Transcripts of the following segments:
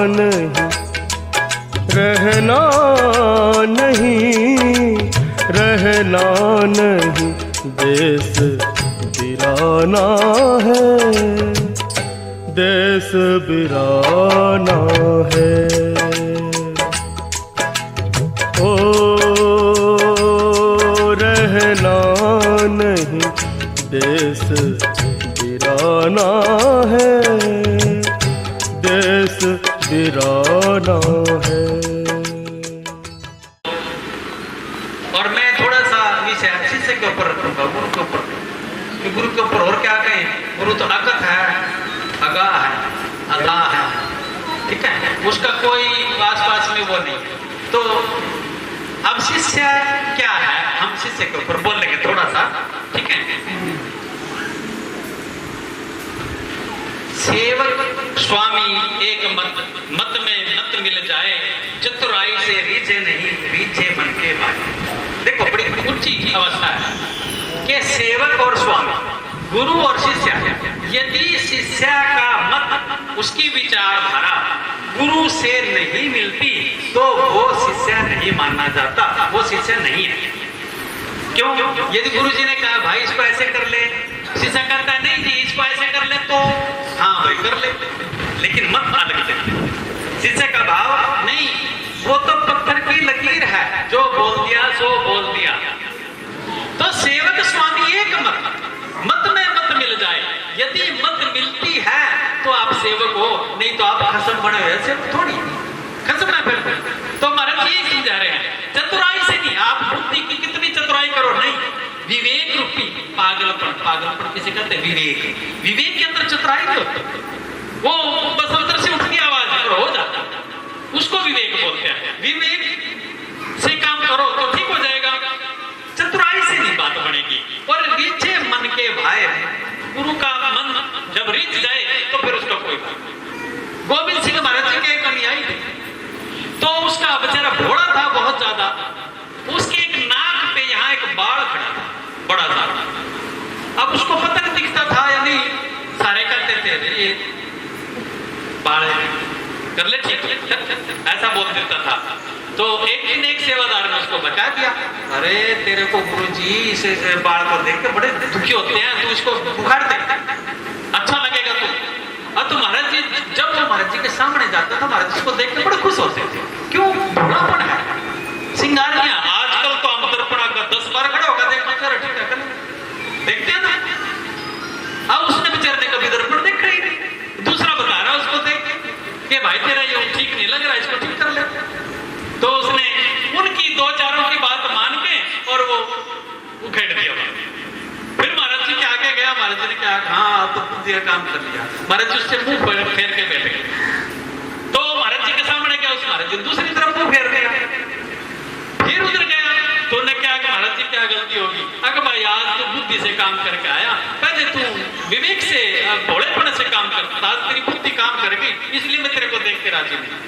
नहीं, रहना नहीं, रहना नहीं, देश बिराना है, देश बिराना है। ओ रहना नहीं, देश बिराना है, देश बिराना है। और मैं थोड़ा सा विषय शिष्य के ऊपर रखूंगा, गुरु के ऊपर, कि गुरु के ऊपर और क्या कहें। गुरु तो अगत है, अगाह है, अगाह है, ठीक है, उसका कोई आसपास में वो नहीं। तो अब शिष्य क्या है, हम शिष्य के ऊपर बोल लेंगे थोड़ा सा, ठीक है। सेवक स्वामी एक मत में नत मिल जाए, चतुराई से रीझे नहीं, रीझे मन के भाई। देखो बड़ी ऊंची अवस्था है कि सेवक और स्वामी, गुरु और शिष्य, यदि शिष्य का मत, उसकी विचारधारा गुरु से नहीं मिलती तो वो शिष्य नहीं माना जाता, वो शिष्य नहीं है। क्यों? यदि गुरु जी ने कहा भाई इसको ऐसे कर ले, शिष्य कहता है नहीं जी इसको ऐसे कर ले, तो हाँ भाई कर ले, लेकिन मत अलग ले। शिष्य का भाव नहीं, वो तो पत्थर की लकीर है, जो बोल दिया सो बोल दिया। तो सेवक स्वामी एक मत में मत मिल जाए, यदि मत मिलती है तो आप सेवक हो, नहीं तो आप खसम बने हुए सेवक थोड़ी, खसम है फिर। तो महाराज ये समझा रहे हैं, चतुराई से नहीं, आप बुद्धि की कितनी चतुराई करो, नहीं, विवेक रूपी पागलपन, पागलपन किसे कहते हैं, विवेक, विवेक के अंदर चतुराई तो वो बस उधर से उठती आवाज हो जाता, उसको विवेक बोलते हैं। विवेक से काम करो तो ठीक हो जाएगा, चतुराई से नहीं बात बनेगी। और रीझे मन के भाई, गुरु का मन जब रीझ जाए तो फिर उसका कोई बात। गोविंद सिंह महाराज जी के एक अनुयायी थे, तो उसका बेचारा घोड़ा था बहुत ज्यादा, उसके एक नाक पे यहाँ एक बाल खड़ा था बड़ा सा। अब उसको पता नहीं दिखता था या नहीं, सारे कहते थे ये बाल कर ले ठीक, ऐसा बोल देता था। तो एक दिन एक सेवादार ने उसको बचा दिया, अरे तेरे को गुरुजी इसे बाल को देख के बड़े दुखी होते हैं, तू इसको उखाड़ दे, अच्छा लगेगा तू। अब तो महाराज जी, जब वो महाराज जी के सामने जाता था, महाराज जी को देख के बड़े खुश होते थे। क्यों? बूढ़ापन है, सिंगार किया। आजकल तो हम दर्पण का 10 बार खड़ा होगा, देखते चलो ठीक है, देखते हैं ना। अब उसने बेचारे ने कभी दर्पण देखा ही नहीं, दूसरा बता रहा उसको देख के भाई तेरा ये ठीक नहीं लग रहा, इसको ठीक कर ले। तो उसने उनकी दो चारों की बात मान के और वो उखेड़ दिया। फिर महाराज जी के आगे गया, महाराज जी ने कहा हाँ तो बुद्धि का काम कर लिया। महाराज जी उससे मुंह फेर के बैठे, तो महाराज जी के सामने गया, उस महाराज जी दूसरी तरफ मुंह फेर गया, फिर उधर गया, तो उन्होंने क्या कहा महाराज जी क्या गलती होगी, अगर भाई आज तू बुद्धि से काम करके आया, पहले तू विवेक से भोलेपन से काम करता, आज तेरी बुद्धि काम करेगी, इसलिए मैं तेरे को देख के राजी नहीं।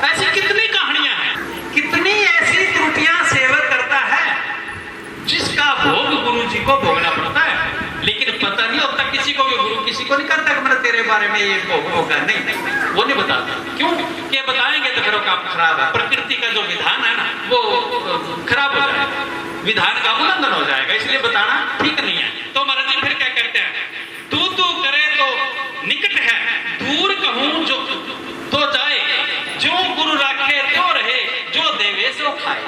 ऐसी कितनी कहानियां हैं, कितनी ऐसी त्रुटियां सेवक करता है जिसका भोग गुरु जी को भोगना पड़ता है, लेकिन पता नहीं होता किसी को भी, गुरु किसी को नहीं करता कि मैंने तेरे बारे में ये भोग होगा, नहीं, वो नहीं बताता। क्यों? कि बताएंगे तो फिर काम खराब है, प्रकृति का जो विधान है ना वो खराब हो जाएगा, विधान का उल्लंघन हो जाएगा, इसलिए बताना ठीक नहीं है। तो महाराज जी फिर क्या कहते हैं, तू करे तो निकट है, दूर कहूं जो तो जाए, जो गुरु राखे तो रहे, जो देवे सो खाए।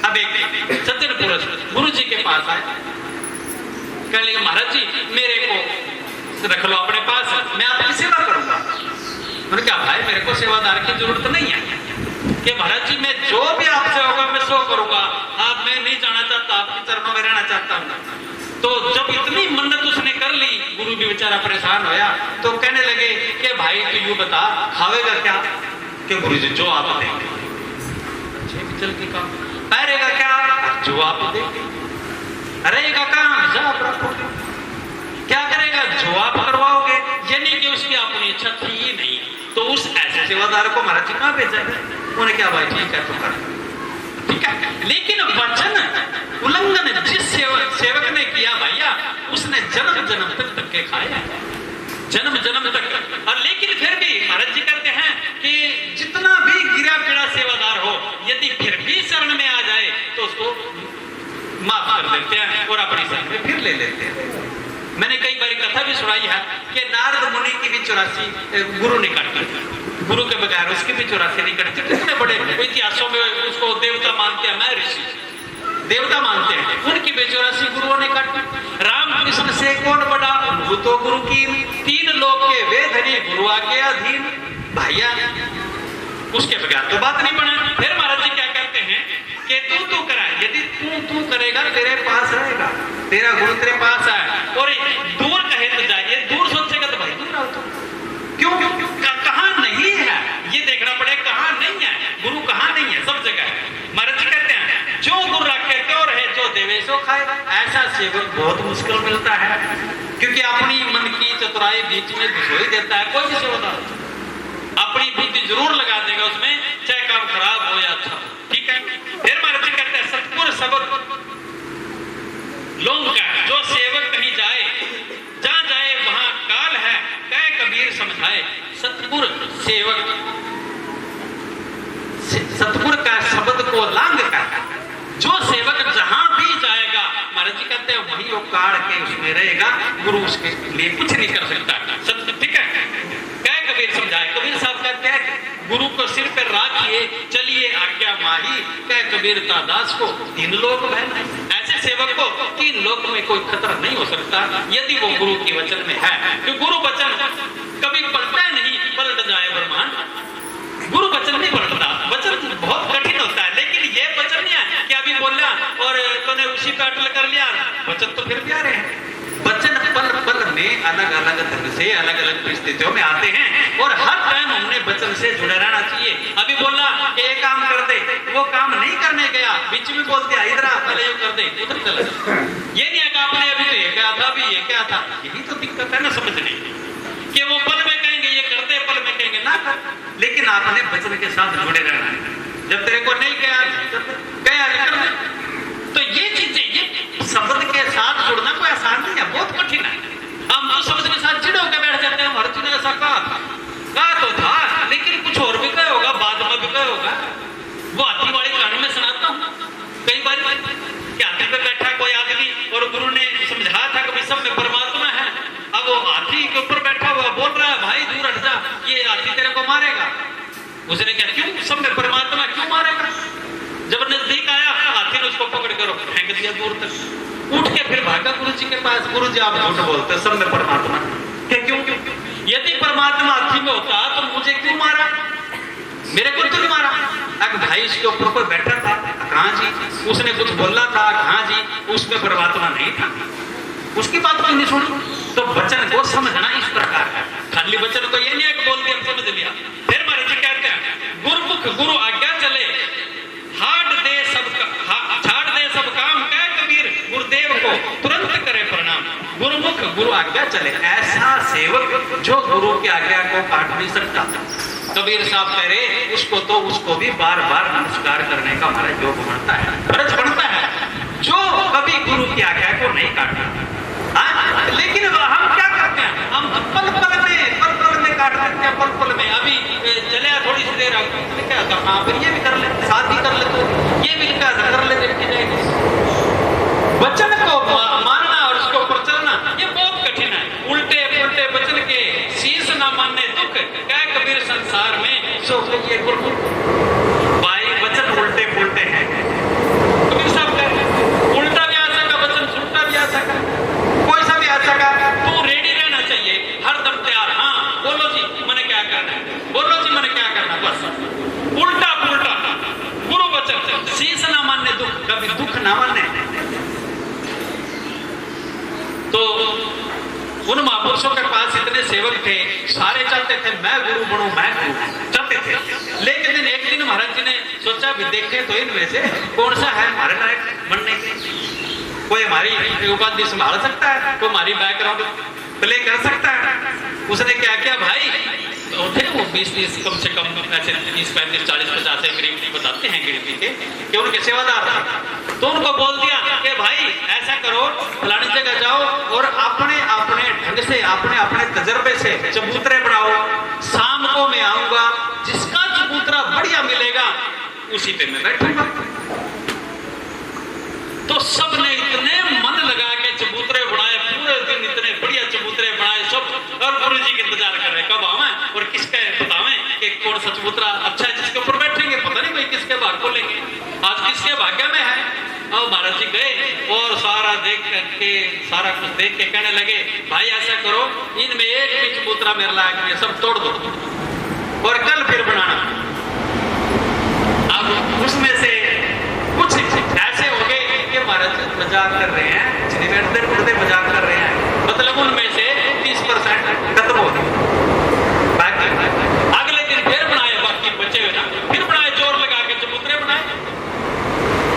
अब एक सज्जन पुरुष गुरु जी के पास आए, कह लेगा महाराज जी मेरे को रख लो अपने पास, मैं आपकी सेवा करूंगा। मैंने कहा भाई मेरे को सेवादार की जरूरत नहीं है, कि महाराज जी मैं जो भी आपसे होगा मैं सो करूंगा, आप मैं नहीं जाना चाहता, आपके चरणों में रहना चाहता हूँ। तो जब इतनी मन्नत उसने कर ली, गुरु भी बेचारा परेशान होया, तो कहने लगे कि भाई तू यूं बता खावेगा क्या, कि गुरु जी जो आप देंगे, चल के काम, पैरेगा क्या, जो आप देंगे, रहेगा कहाँ, जब रखोगे, क्या करेगा, जो आप करवाओगे, यानी कि उसकी अपनी इच्छा थी ही नहीं। तो उस ऐसे सेवादार को महाराज जी कहाँ भेजा? उन्होंने क्या भाई ठीक है तो कर, ठीक है, लेकिन वचन उल्लंघन जिस सेवक ने किया भैया, उसने जन्म जन्म तक धक्के खाए, जन्म जन्म तक। और लेकिन फिर भी महाराज जी कहते हैं कि ले लेते हैं। मैंने कई बार कथा भी सुनाई है कि नारद मुनि की भी 84 गुरु नहीं काटती, गुरु के बगैर उसकी भी 84 नहीं कटती। कितने बड़े इतिहासों में उसको देवता मानते हैं, मैं ऋषि देवता मानते हैं, उनकी भी 84 गुरुओं ने काटी। रामकृष्ण से कौन बड़ा, वो तो गुरु की 3 लोक के वेधनी गुरु आगे अधीन भैया, उसके बगैर तो बात नहीं बना। फिर महाराज जी क्या कहते हैं कि तू करा, यदि तू करेगा तेरे पास रहेगा, तेरा गुरु तेरे पास है। और दूर कहे तो जाइए, दूर सोचेगा तो भाई दूर आओ तो क्यों कहां नहीं है ये देखना पड़ेगा, कहां नहीं है गुरु, कहां नहीं है, सब जगह है। महाराज जी कहते हैं जो गुरु रखे क्यों रहे, जो देवे सो खाए। ऐसा सेवक बहुत मुश्किल मिलता है, क्योंकि अपनी मन की चतुराई बीच में घुसोई देता है। कोई भी सेवादार अपनी बुद्धि जरूर लगा देगा उसमें, चाहे काम खराब हो या अच्छा, ठीक है। फिर महाराज जी कहते हैं सतपुर सबक लोग का, जो सेवक कहीं जाए, जहां जाए वहां काल है, कह कबीर समझाए। सतपुर सेवक, सतपुर का शब्द को लांग का, जो सेवक जहां भी जाएगा, महाराज जी कहते हैं वही वो काल के उसमें रहेगा, गुरु उसके लिए कुछ नहीं कर सकता। सत्य, ठीक है। कह कबीर समझाए, कबीर साहब कहते हैं गुरु को सिर पर राखिए, चलिए आज्ञा माही, कह कबीर दास को 3 लोक बहन। ऐसे सेवक को 3 लोक में कोई खतरा नहीं हो सकता यदि वो गुरु के वचन में है। कि गुरु वचन कभी पलटा नहीं, पलट जाए ब्रह्मांड, गुरु वचन नहीं पलटता। वचन बहुत कठिन होता है, लेकिन ये वचन नहीं है कि अभी बोला और तूने उसी पे अटल कर लिया, वचन तो फिर भी आ रहे हैं। वचन पल पल में अलग अलग ढंग से अलग अलग परिस्थितियों में आते हैं, और हर टाइम हमने वचन से जुड़े रहना चाहिए। अभी बोला कि ये काम कर दे, वो काम नहीं करने गया, बीच में बोल दिया इधर पहले ये कर दे, उधर चले। ये नहीं है कि आपने अभी तो ये क्या था, अभी ये क्या था। यही तो दिक्कत है ना समझने कि वो पल में कहेंगे ये कर दे, पल में कहेंगे ना कर, लेकिन आपने वचन के साथ जुड़े रहना है। जब तेरे को नहीं कहा कर दे। तो ये चीजें, ये शब्द के साथ जुड़ना कोई आसान नहीं है, बहुत कठिन है। हम तो शब्द के साथ चिड़े होकर बैठ जाते हैं, हर चीज ऐसा कहा तो था, लेकिन कुछ और भी कहा होगा, बाद में भी कहा होगा। वो हाथी वाली कहानी में सुनाता हूँ कई बार कि हाथी पे बैठा कोई आदमी, और गुरु ने समझाया था कि सब में परमात्मा है। अब वो हाथी के ऊपर बैठा हुआ बोल रहा है भाई दूर हट जा, ये हाथी तेरे को मारेगा। उसने कहा क्यों, सब में परमात्मा क्यों मारेगा। जब नजदीक आया, हाथी ने उसको पकड़ कर फेंक दिया दूर तक। उठ के फिर भागा गुरु जी के पास, गुरु जी आप झूठ बोलते, सब में परमात्मा क्यों। यदि परमात्मा हाथी में होता तो मुझे क्यों मारा, मेरे को तो नहीं मारा। अब भाई इसके ऊपर कोई बैठा था, कहाँ जी, उसने कुछ बोला था, कहाँ जी, उसमें परमात्मा नहीं था, उसकी बात क्यों नहीं सुनी। तो वचन को समझना इस प्रकार है, खाली वचन को ये नहीं है कि बोल दिया समझ लिया। फिर महाराज जी कहते हैं गुरुमुख गुरु आज्ञा चले, छाड़ दे सब काम, कह कबीर गुरुदेव को तुरंत करे प्रणाम। गुरुमुख गुरु आज्ञा चले, ऐसा सेवक जो गुरु की आज्ञा को काट नहीं सकता। कबीर साहब कह रहे उसको भी बार बार नमस्कार करने का हमारा योग बनता है, फर्ज बनता है, जो कभी गुरु की आज्ञा को नहीं काटता। लेकिन हम क्या करते हैं, हम पल पल में काट देते हैं, पल पल में। अभी चले थोड़ी सी देर क्या था, हाँ फिर ये भी कर ले, साथ ही कर ले, तो ये भी क्या कर ले, देखी जाएगी। वचन को मानना और उसके ऊपर चलना ये बहुत कठिन है। उल्टे पुल्टे वचन के शीश ना मानने दुख, क्या कबीर संसार में सो ये भाई वचन उल्टे पुल्टे हैं। कबीर साहब कहते उल्टा भी आ सका वचन, सुलटा भी आ सका, कोई सा भी आ सका। तू रेडी रहना चाहिए, हर दम तैयार। हाँ बोलो जी मैंने क्या करना है, बोलो जी मैंने क्या करना, बस उल्टा पुल्टा गुरु वचन, शीश ना मानने दुख, कभी दुख ना मानने। तो उन महापुरुषों के पास इतने सेवक थे, सारे चाहते थे मैं गुरु बनूं, मैं गुरु चाहते थे। लेकिन एक दिन महाराज जी ने सोचा भी देखे तो इनमें से कौन सा है हमारे लायक बनने के, कोई हमारी उपाधि संभाल सकता है, कोई हमारी बैकग्राउंड प्ले कर सकता है। उसने क्या किया भाई, तो थे वो 20-30 कम से कम ऐसे 30-35-40-50 गरीबी बताते हैं गिरवी के कि उनके सेवादार थे। तो उनको बोल दिया कि भाई ऐसा करो, फलानी जगह जाओ और अपने अपने ढंग से, अपने अपने तजर्बे से चबूतरे बनाओ। शाम को मैं आऊंगा, जिसका चबूतरा बढ़िया मिलेगा उसी पे मैं बैठूंगा। तो सबने इतने मन लगा के चबूतरे और गुरु जी के इंतजार कर रहे कब आवे और किसका बतावे कि कौन सचमुतरा अच्छा है जिसके ऊपर बैठेंगे, पता नहीं भाई किसके भाग को लेंगे, आज किसके भाग्य में है। और महाराज जी गए और सारा देख के सारा कुछ देख के कहने लगे भाई ऐसा करो इनमें एक भी चबूतरा मेरे लायक नहीं, सब तोड़ दो और कल फिर बनाना। अब उसमें से कुछ ऐसे हो गए कि महाराज मजाक कर रहे हैं, बैठते उठते मजाक कर रहे हैं, मतलब उनमें से 30% खत्म हो गए। अगले दिन फिर बनाए, बाकी बचे हुए ना फिर बनाए, जोर लगा के चबूतरे बनाए।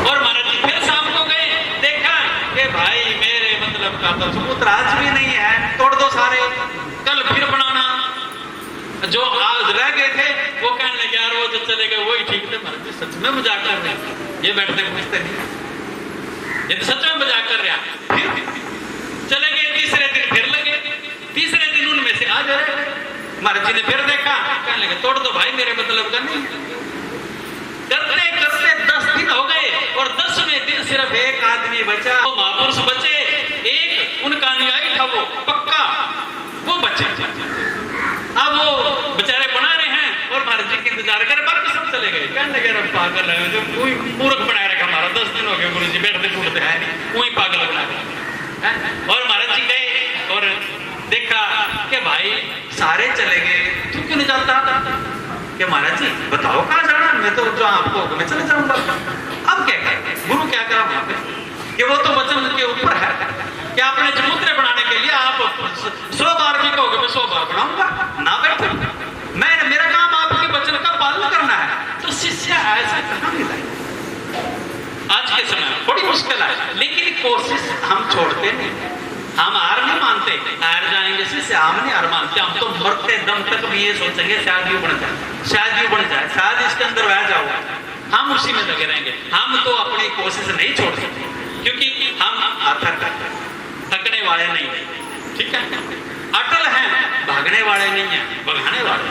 और महाराज जी फिर शाम को गए, देखा कि भाई मेरे मतलब का तो चबूतरा आज भी नहीं है, तोड़ दो सारे, कल फिर बनाना। जो आज रह गए थे वो कहने लगे यार वो जो चले गए वही ठीक थे, महाराज जी सच में मजाक कर रहे हैं, ये बैठते पूछते नहीं, ये तो सच में मजाक कर रहे हैं। फिर चले गए, तीसरे दिन फिर लगे, तीसरे दिन उनमें से आज रहे। महाराज जी ने फिर देखा, कहने लगे तोड़ दो भाई मेरे मतलब का नहीं। करते करते 10 दिन हो गए और 10वें दिन सिर्फ एक आदमी बचा, वो महापुरुष बचे, एक उनका अनुयायी था वो पक्का, वो बचे। अब वो बेचारे बना रहे हैं और महाराज जी के इंतजार कर, बाकी सब चले गए। कहने लगे अब पागल है, जो कोई मूर्ख बनाए रखा हमारा, 10 दिन हो गए गुरु जी बैठते टूटते हैं, वही पागल बना रहे। और महाराज जी गए और देखा कि भाई सारे चले गए, तू क्यों नहीं जाता? कि महाराज जी बताओ कहाँ जाना, मैं तो जो आपको मैं चले जाऊंगा। अब क्या करें, गुरु क्या करा वहां पे कि वो तो वचन के ऊपर है कि आपने चबूतरे बनाने के लिए आप 100 बार भी कहोगे मैं 100 बार बनाऊंगा, ना बैठो, मैं मेरा काम आपके वचन का पालन करना है। तो शिष्य ऐसा कहाँ मिला है? आज के समय में थोड़ी मुश्किल है, लेकिन कोशिश हम छोड़ते नहीं, हम हार नहीं मानते, हार जाएंगे शिष्य, हम नहीं हार मानते, हम तो मरते दम तक भी ये सोचेंगे शायद यूं बन जाए, शायद यूं बन जाए, शायद इसके अंदर बह जाओ, हम उसी में लगे रहेंगे। हम तो अपनी कोशिश नहीं छोड़ सकते क्योंकि हम थकने वाले नहीं है, ठीक है, अटल हैं, भागने वाले नहीं है, भगाने वाले,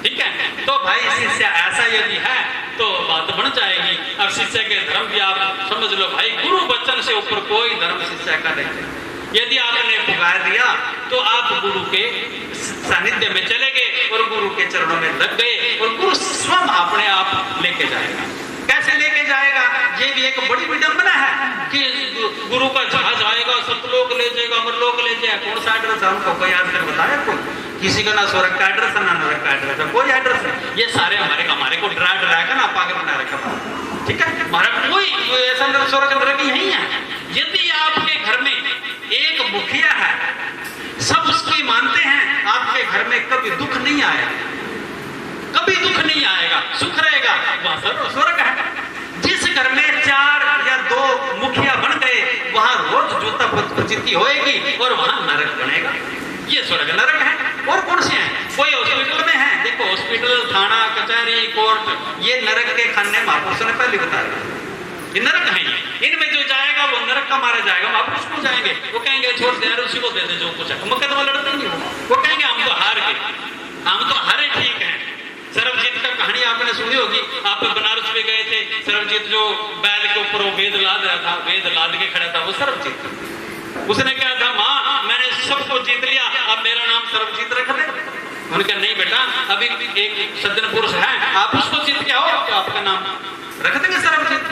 ठीक है। तो भाई शिष्य ऐसा यदि है तो बात बन जाएगी। अब शिष्य के धर्म भी आप समझ लो भाई, गुरु वचन से ऊपर कोई धर्म शिष्य का नहीं। यदि आपने पुकार दिया तो आप गुरु के सानिध्य में चले गए और गुरु के चरणों में लग गए और गुरु स्वयं अपने आप लेके जाएगा। कैसे लेके जाएगा? ये भी एक बड़ी विडंबना है कि गुरु का जहाज आएगा, सतलोक ले जाएगा, अमरलोक ले जाएगा, कौन सा एड्रेस है हमको कोई आज तक बताया? कोई किसी का ना स्वर्ग का एड्रेस है ना नरक का एड्रेस है, कोई एड्रेस है। ये सारे हमारे को डरा कर ना पागल बना रखा, ठीक है। हमारा कोई ऐसा स्वर्ग नरक नहीं है। यदि आपके घर में एक मुखिया है, सब उसकी मानते हैं, आपके घर में कभी दुख नहीं आएगा, कभी दुख नहीं आएगा, सुख रहेगा, वहां स्वर्ग है। जिस घर में 4 या 2 मुखिया बन गए वहां रोज जूता फजीती होएगी और वहां नरक बनेगा। ये स्वर्ग नरक है। और कौन से हैं? कोई हॉस्पिटल में है, देखो हॉस्पिटल, थाना, कचहरी, कोर्ट, ये नरक के खाने महापुरुष ने पहले बताया, ये नरक है। इनमें जो जाएगा वो नरक का मारा जाएगा। महापुरुष को जाएंगे, वो कहेंगे छोड़ दे, उसी को दे दे जो कुछ है, मुकदमा लड़ते नहीं, वो कहेंगे हम तो हार गए, हम तो हारे, ठीक है। सर्वजीत का कहानी आपने सुनी होगी, आप बनारस में गए थे, सर्वजीत जो बैल के ऊपर वो वेद लाद रहा था, वेद लाद के खड़ा था, वो सर्वजीत। उसने कहा था माँ मैंने सबको जीत लिया, अब मेरा नाम सर्वजीत रख दे। उन्होंने कहा नहीं बेटा, अभी एक सज्जन पुरुष है, आप उसको जीत के आओ तो आपका नाम रख देंगे सर्वजीत।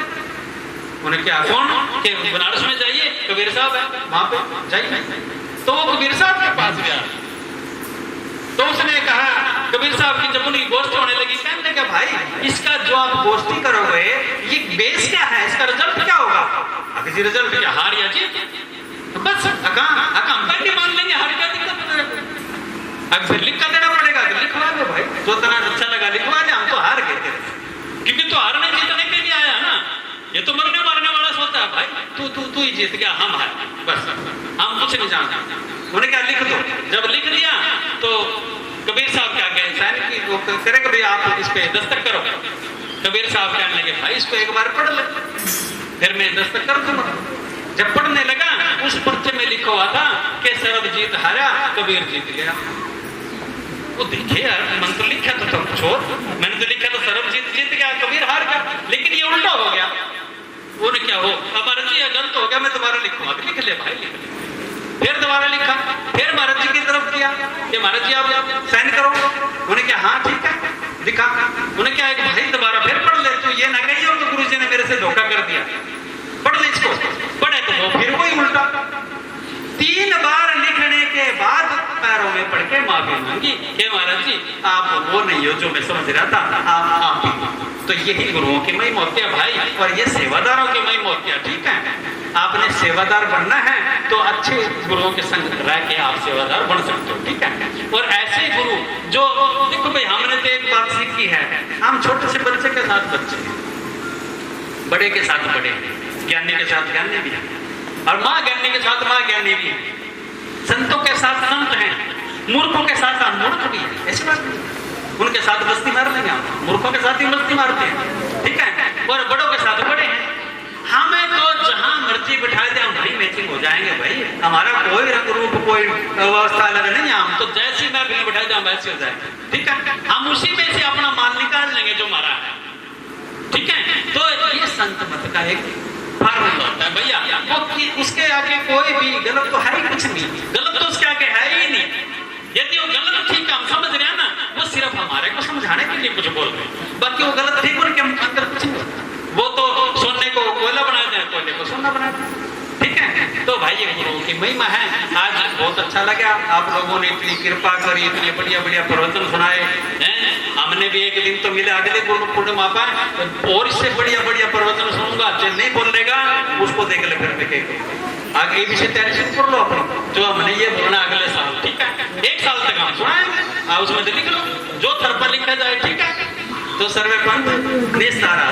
उन्होंने कहा कौन? के बनारस में जाइए, कबीर साहब है वहां पे जाइए। तो वो कबीर साहब के पास गया, तो उसने कहा कबीर साहब की जब उनकी गोष्ठी होने लगी, कहने लगा भाई इसका जो आप गोष्ठी करोगे ये बेस क्या है, इसका रिजल्ट क्या होगा? किसी रिजल्ट क्या, हार या जीत, बस हम पहले मान लेंगे, हार क्या दिक्कत है? अब फिर लिख कर देना पड़ेगा, तो लिखवा दो भाई, जो तना अच्छा लगा लिखवा दे, हम तो हार गए, क्योंकि तो हारने जीतने के लिए आया ना, ये तो मरने मारने वाला सोचता है भाई, तू ही जीत गया, हम हार, बस हम कुछ नहीं जानते। उन्हें क्या लिख दो। जब लिख दिया तो कबीर साहब क्या कहे, सैनिक की वो करे कभी आप इस पे दस्तक करो। कबीर साहब कहने लगे भाई इसको एक बार पढ़ ले, फिर मैं दस्तक कर दूंगा। जब पढ़ने लगा उस पर्चे में लिखा हुआ था कि सर्वजीत हारा, कबीर जीत गया। वो देखे यार, मन तो लिखा तो तुम छोड़, मैंने तो लिखा तो सर्वजीत जीत गया, कबीर हार गया, लेकिन ये उल्टा हो गया। उन्हें क्या हो, अब अर्जी गलत हो गया, मैं दोबारा लिखूंगा, लिख ले भाई लिख ले। फिर दोबारा लिखा, फिर महाराज जी की तरफ किया कि महाराज जी आप साइन करो। उन्होंने कहा हाँ ठीक है, दिखा। उन्होंने कहा एक भाई दोबारा फिर पढ़ ले, तो ये ना कहिए तो गुरु जी ने मेरे से धोखा कर दिया, पढ़ ले इसको। पढ़े तो वो फिर वही उल्टा। 3 बार लिखने के बाद पैरों में पड़ के माफी मांगी कि महाराज जी आप वो नहीं हो जो मैं समझ रहा था, आप ही। तो यही गुरुओं की महिमा होती है भाई, और ये सेवादारों की महिमा होती है। ठीक है, आपने सेवादार बनना है तो अच्छे गुरुओं के संग रह के आप सेवादार बन सकते हो। ठीक है, और ऐसे गुरु जो देखो भाई, हमने तो एक बात सीखी है, हम छोटे से बच्चे के साथ बच्चे, बड़े के साथ बड़े, ज्ञानी के साथ ज्ञानी भी है, और माँ ज्ञानी के साथ माँ ज्ञानी भी है, संतों के साथ संत हैं, मूर्खों के साथ मूर्ख भी है। ऐसी बात नहीं, उनके साथ मस्ती मार लेंगे हम, मूर्खों के साथ ही मस्ती मारते हैं। ठीक है, और बड़ों के साथ बड़े हैं। हमें तो जहां मर्जी बिठा दे हम भाई मैचिंग हो जाएंगे भाई, हमारा कोई रंग रूप कोई व्यवस्था अलग नहीं है, हम तो जैसी मैं भी बिठा दे हम वैसे हो जाएंगे। ठीक है, हम उसी में से अपना माल निकाल लेंगे जो हमारा है। ठीक है, तो ये संत मत का एक फार्मूला होता है भैया, वो उसके आगे कोई भी गलत तो है ही कुछ नहीं, गलत तो उसके आगे है ही नहीं। यदि वो गलत ठीक है हम समझ रहे हैं ना, वो सिर्फ हमारे को समझाने के लिए कुछ बोल रहे हैं, बाकी वो गलत ठीक उनके अंदर कुछ नहीं होता। वो तो सोने को कोयला बना दें, कोयले को सोना बना दें। ठीक है, तो भाई ये गुरुओं की महिमा है। आज बहुत अच्छा लगा, आप लोगों ने इतनी कृपा करी, इतने बढ़िया बढ़िया प्रवचन सुनाए हैं। हमने भी एक दिन तो मिले, अगले गुरु पूर्णिमा पर और इससे बढ़िया बढ़िया प्रवचन सुनूंगा। जो नहीं बोलेगा उसको देख ले, फिर देखेगा आगे भी से तैयारी शुरू कर लो अपनी, जो हमने ये बोलना अगले साल। ठीक है, 1 साल तक हम सुनाएंगे, उसमें लिख लो जो थर पर लिखा जाए। ठीक है, तो सर्वे पंथ निस्तारा।